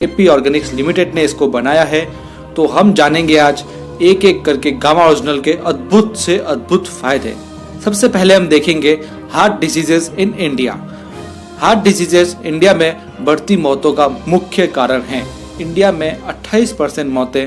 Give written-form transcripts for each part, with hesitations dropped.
AP Organics limited ने इसको बनाया है। तो हम जानेंगे आज एक एक करके गामा ओरिजिनल के अद्भुत से अद्भुत फायदे। सबसे पहले हम देखेंगे heart diseases in India. Heart diseases India में बढ़ती मौतों का मुख्य कारण है। इंडिया में 28% मौतें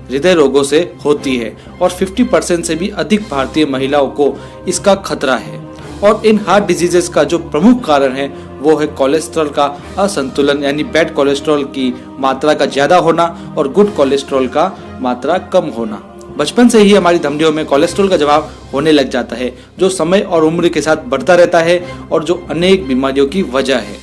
हृदय रोगों से होती है और 50% से भी अधिक भारतीय महिलाओं को इसका खतरा है। और इन हार्ट डिजीजेस का जो प्रमुख कारण है वो है कोलेस्ट्रॉल का असंतुलन, यानी बैड कोलेस्ट्रॉल की मात्रा का ज्यादा होना और गुड कोलेस्ट्रॉल का मात्रा कम होना। बचपन से ही हमारी धमनियों में कोलेस्ट्रॉल का जमाव होने लग जाता है, जो समय और उम्र के साथ बढ़ता रहता है और जो अनेक बीमारियों की वजह है।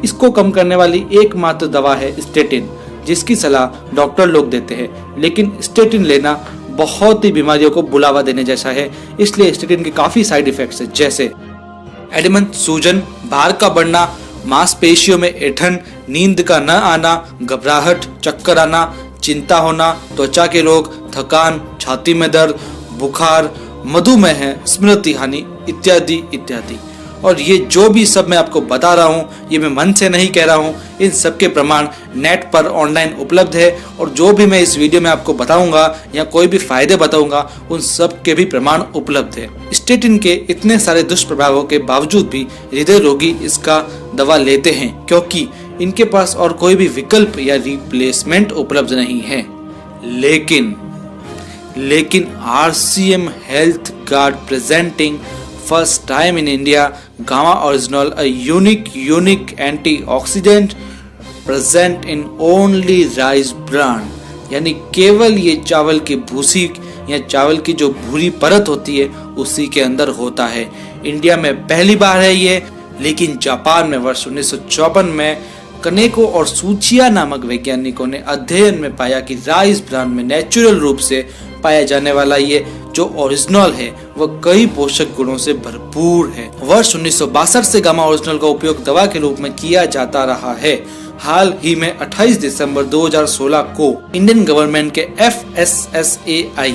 इसको कम करने वाली एकमात्र दवा है स्टेटिन, जिसकी सलाह डॉक्टर लोग देते हैं। लेकिन स्टेटिन लेना बहुत ही बीमारियों को बुलावा देने जैसा है, इसलिए स्टेटिन के काफी साइड इफेक्ट्स हैं, जैसे एडिमन, सूजन, भार का बढ़ना, मांसपेशियों में ऐंठन, नींद का न आना, घबराहट, चक्कर आना, चिंता होना, त्वचा के रोग, थकान, छाती में दर्द, बुखार, मधुमेह, स्मृति हानि इत्यादि इत्यादि। और ये जो भी सब मैं आपको बता रहा हूँ, ये मैं मन से नहीं कह रहा हूँ, इन सब के प्रमाण नेट पर ऑनलाइन उपलब्ध है। और जो भी मैं इस वीडियो में आपको बताऊंगा या कोई भी फायदे बताऊंगा, उन सब के भी प्रमाण उपलब्ध है। स्टेटिन के इतने सारे दुष्प्रभावों के बावजूद भी हृदय रोगी इसका दवा लेते हैं, क्योंकि इनके पास और कोई भी विकल्प या रिप्लेसमेंट उपलब्ध नहीं है। लेकिन RCM health guard presenting first time in India Gamma Original, a unique antioxidant present in only rice bran, यानी केवल ये चावल की भूसी या चावल की जो भूरी परत होती है उसी के अंदर होता है। इंडिया में पहली बार है ये, लेकिन जापान में वर्ष 1954 में कनेको और सूचिया नामक वैज्ञानिकों ने अध्ययन में पाया कि राइस ब्रान में नेचुरल रूप से पाया जाने वाला ये जो ओरिजिनल है वह कई पोषक गुणों से भरपूर है। वर्ष 1962 से गामा ओरिजिनल का उपयोग दवा के रूप में किया जाता रहा है। हाल ही में 28 दिसंबर 2016 को इंडियन गवर्नमेंट के FSSAI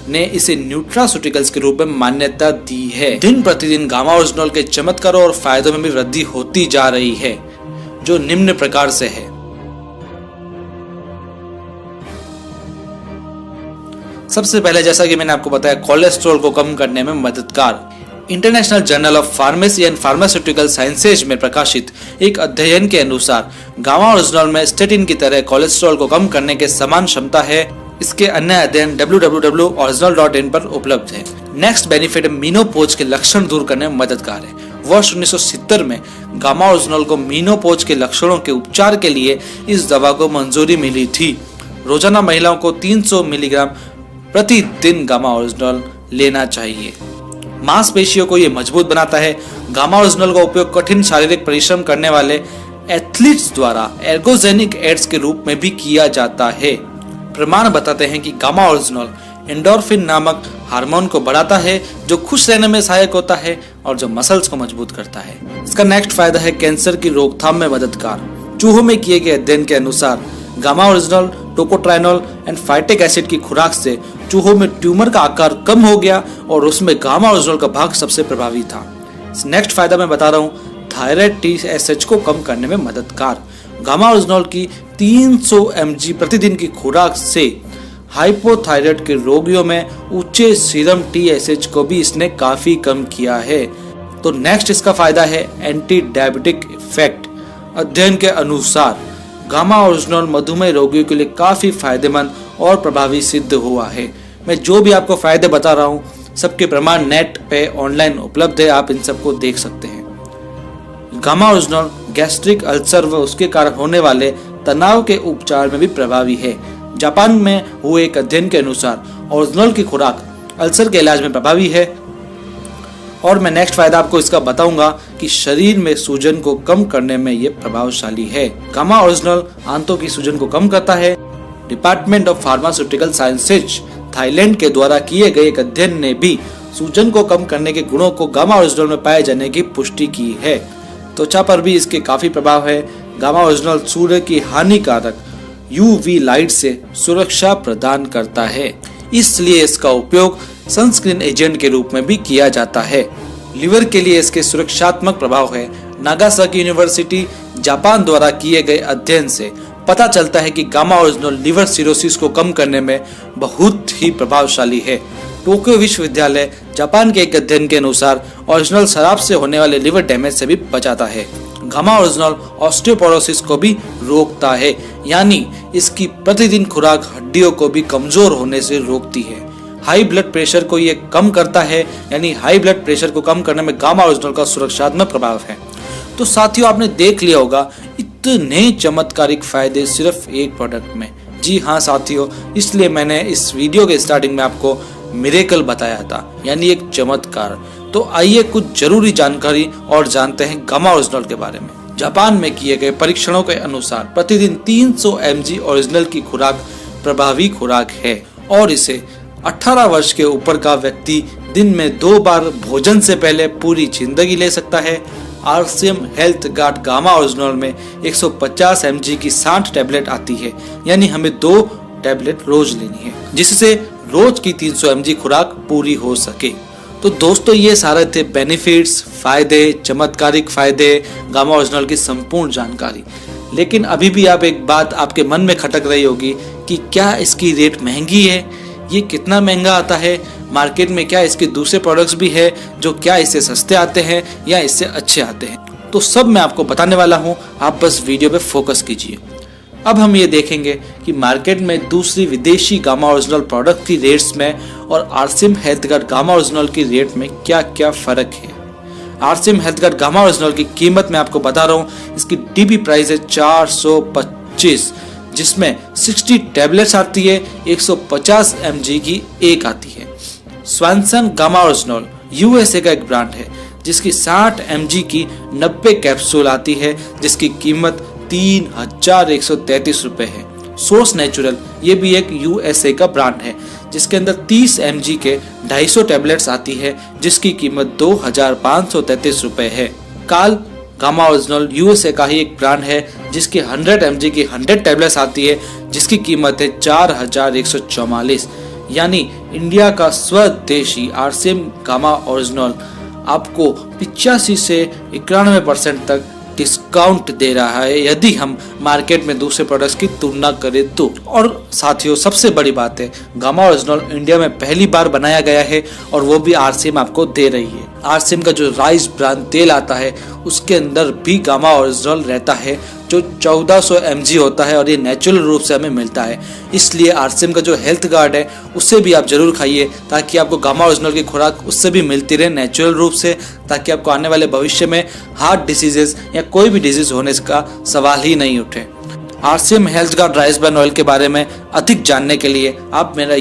ने इसे न्यूट्रास्यूटिकल्स के रूप में मान्यता दी है। दिन प्रतिदिन गामा ओरिजिनल के चमत्कारों और फायदों में भी वृद्धि होती जा रही है, जो निम्न प्रकार से है। सबसे पहले, जैसा कि मैंने आपको बताया, कोलेस्ट्रॉल को कम करने में मददगार। International journal of pharmacy and pharmaceutical sciences में प्रकाशित एक अध्ययन के अनुसार गामा ओरिजिनल में स्टेटिन की तरह कोलेस्ट्रॉल को कम करने के समान क्षमता है। इसके अन्य अध्ययन www.original.in पर उपलब्ध है। नेक्स्ट बेनिफिट, मीनोपॉज के लक्षण दूर करने में मददगार है। वर्ष 1970 में गामा ओरिजिनल को मीनोपॉज के लक्षणों के उपचार के लिए इस दवा को मंजूरी मिली थी। रोजाना महिलाओं को 300 मिलीग्राम प्रतिदिन गामा ओरिजिनल लेना चाहिए। मांसपेशियों को ये मजबूत बनाता है। गामा ओरिजिनल का उपयोग कठिन शारीरिक परिश्रम करने वाले एथलीट्स द्वारा एर्गोजेनिक एड्स के रूप में भी किया जाता है। प्रमाण बताते हैं कि गामा ओरिजिनल एंडोर्फिन नामक हार्मोन को बढ़ाता है, जो खुश रहने में सहायक होता है और जो मसल्स को मजबूत करता है। इसका नेक्स्ट फायदा है कैंसर की रोकथाम में मददगार। चूहों में किए गए अध्ययन के अनुसार gamma oryzanol, tocotrienol and phytic acid की खुराक से चूहों में ट्यूमर का आकार कम हो गया और उसमें गामा ओरिजिनल का भाग सबसे प्रभावी था। नेक्स्ट फायदा मैं बता रहा हूँ, थायराइड TSH को कम करने में मददगार। गामा ओरिजिनल की 300 mg प्रतिदिन की खुराक से हाइपोथायराइड के रोगियों में ऊंचे सीरम TSH को भी इसने काफी कम किया है। तो नेक्स्ट इसका फायदा है एंटी डायबिटिक इफेक्ट। अध्ययन के अनुसार गामा ओरिजिनल मधुमेह रोगियों के लिए काफी फायदेमंद और प्रभावी सिद्ध हुआ है। मैं जो भी आपको फायदे बता रहा हूँ, सबके प्रमाण नेट पे ऑनलाइन उपलब्ध है, आप इन सबको देख सकते हैं। गामा ओरिजिनल गैस्ट्रिक अल्सर व उसके कारण होने वाले तनाव के उपचार में भी प्रभावी है। जापान में हुए एक अध्ययन के अनुसार ओरिजिनल की खुराक अल्सर के इलाज में प्रभावी है। और मैं नेक्स्ट फायदा आपको इसका बताऊंगा कि शरीर में सूजन को कम करने में ये प्रभावशाली है। गामा ओरिजिनल आंतों की सूजन को कम करता है। Department of pharmaceutical sciences Thailand के द्वारा किए गए एक अध्ययन ने भी सूजन को कम करने के गुणों को गामा ओरिजिनल में पाए जाने की पुष्टि की है। त्वचा पर भी इसके काफी प्रभाव है। गामा ओरिजिनल सूर्य की हानिकारक UV लाइट से सुरक्षा प्रदान करता है, इसलिए इसका उपयोग सनस्क्रीन एजेंट के रूप में भी किया जाता है। लिवर के लिए इसके सुरक्षात्मक प्रभाव है। नागासाकी यूनिवर्सिटी जापान द्वारा किए गए अध्ययन से पता चलता है कि गामा ओरिजिनल लिवर सिरोसिस को कम करने में बहुत ही प्रभावशाली है। टोक्यो विश्वविद्यालय जापान के एक अध्ययन के अनुसार ओरिजिनल शराब से होने वाले लिवर डैमेज से भी बचाता है। गामा ओरिजिनल ऑस्टियोपोरोसिस को भी रोकता है, यानी इसकी प्रतिदिन खुराक हड्डियों को भी कमजोर होने से रोकती है। हाई ब्लड प्रेशर को ये कम करता है, यानी हाई ब्लड प्रेशर को कम करने में गामा ओरिजिनल का सुरक्षात्मक प्रभाव है। तो साथियों, आपने देख लिया होगा इतने चमत्कारिक फायदे सिर्फ एक प्रोडक्ट में। जी हाँ साथियों, इसलिए मैंने इस वीडियो के स्टार्टिंग में आपको मिरेकल बताया था, यानी एक चमत्कार। तो आइए कुछ जरूरी जानकारी और जानते हैं गामा ओरिजिनल के बारे में। जापान में किए गए परीक्षणों के अनुसार प्रतिदिन 300 mg ओरिजिनल की खुराक प्रभावी खुराक है और इसे 18 वर्ष के ऊपर का व्यक्ति दिन में 2 बार भोजन से पहले पूरी जिंदगी ले सकता है। RCM health guard gamma original में 150 mg की 60 टैबलेट आती है, यानी हमें 2 टैबलेट रोज लेनी है, जिससे रोज की 300 mg खुराक पूरी हो सके। तो दोस्तों, ये सारे थे बेनिफिट्स, फायदे, चमत्कारिक फायदे, गामा ओरिजिनल की संपूर्ण जानकारी। लेकिन अभी भी आप एक बात आपके मन में खटक रही होगी कि क्या इसकी रेट महंगी है, ये कितना महंगा आता है, मार्केट में क्या इसके दूसरे प्रोडक्ट्स भी है जो क्या इससे सस्ते आते हैं या इससे अच्छे आते हैं। तो सब मैं आपको बताने वाला हूँ, आप बस वीडियो पे फोकस कीजिए। अब हम ये देखेंगे कि मार्केट में दूसरी विदेशी गामा ओरिजिनल प्रोडक्ट की रेट्स में और RCM health guard gamma original की रेट में क्या क्या फर्क है। RCM health guard gamma original की कीमत मैं आपको बता रहा हूँ, इसकी डीपी प्राइस है 425, जिसमें 60 टैबलेट्स आती है, 150 mg की एक आती है। स्वानसन गामा ओरिजिनल यूएसए का एक ब्रांड है, जिसकी 60 mg की 90 कैप्सूल आती है, जिसकी कीमत 3133 रुपए है। सोर्स नेचुरल ये भी एक यूएसए का ब्रांड है, जिसके अंदर 30 mg के 250 टैबलेट्स आती है, जिसकी कीमत 2533 रुपए है। काल गामा ओरिजिनल यूएसए का ही एक ब्रांड है, जिसकी 100 mg की 100 टैबलेट्स आती है, जिसकी कीमत है 4144, यानी इंडिया का स्वदेशी आरसीएम गामा ओरिजिनल आपको 85 से 91% तक डिस्काउंट दे रहा है, यदि हम मार्केट में दूसरे प्रोडक्ट्स की तुलना करें तो। और साथियों, सबसे बड़ी बात है, गामा ओरिजिनल इंडिया में पहली बार बनाया गया है और वो भी आरसीएम आपको दे रही है। आरसीएम का जो राइस ब्रांड तेल आता है, उसके अंदर भी गामा ओरिजिनल रहता है, जो 1400 mg होता है और ये नेचुरल रूप से हमें मिलता है। इसलिए आरसीएम का जो हेल्थ गार्ड है, उससे भी आप जरूर खाइए, ताकि आपको गामा ओरिजिनल की खुराक उससे भी मिलती रहे नेचुरल रूप से, ताकि आपको आने वाले भविष्य में हार्ट डिसीजेस या कोई भी डिजीज होने का सवाल ही नहीं उठे। RCM health guard rice bran oil के बारे में अधिक जानने के लिए आप मेरा